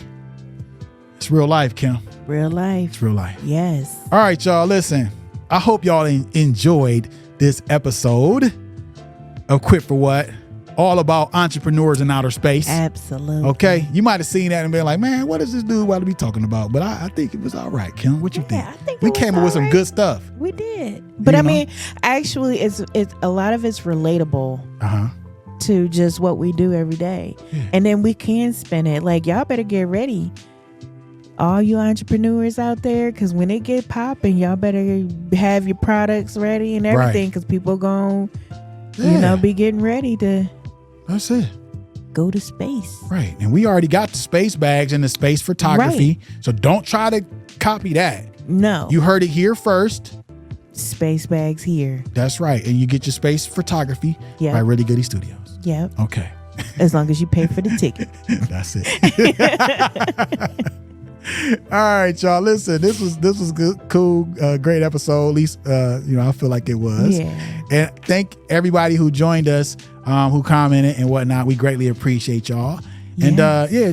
It's real life, Kim. Real life. It's real life. Yes. All right, y'all. Listen, I hope y'all enjoyed this episode of Quit for What, all about entrepreneurs in outer space. Absolutely. Okay, you might have seen that and been like, man, what is this dude about to be talking about? But I think it was all right, Kim. What you think? I think We it was came up with some all good right. stuff. We did. But You I know? mean, actually, it's a lot of it's relatable Uh-huh. to just what we do every day. Yeah. And then we can spin it. Like, y'all better get ready. All you entrepreneurs out there, because when it get popping, y'all better have your products ready and everything, because people going to, be getting ready to That's it. go to space. Right. And we already got the space bags and the space photography. So don't try to copy that. No. You heard it here first. Space bags here. That's right. And you get your space photography Yep. by Really Goody Studios. Yep. Okay. As long as you pay for the ticket. That's it. All right, y'all. Listen, this was good, cool, great episode. At least, I feel like it was. Yeah. And thank everybody who joined us, who commented and whatnot. We greatly appreciate y'all. And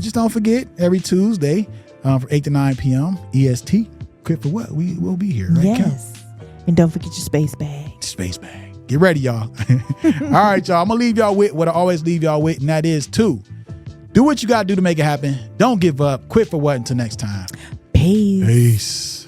just don't forget every Tuesday from 8 to 9 p.m. EST. Quit for What? We will be here. Right, Kim? Yes. And don't forget your space bag. Space bag. Get ready, y'all. All right, y'all. I'm gonna leave y'all with what I always leave y'all with, and that is to do what you gotta do to make it happen. Don't give up. Quit for what? Until next time. Peace. Peace.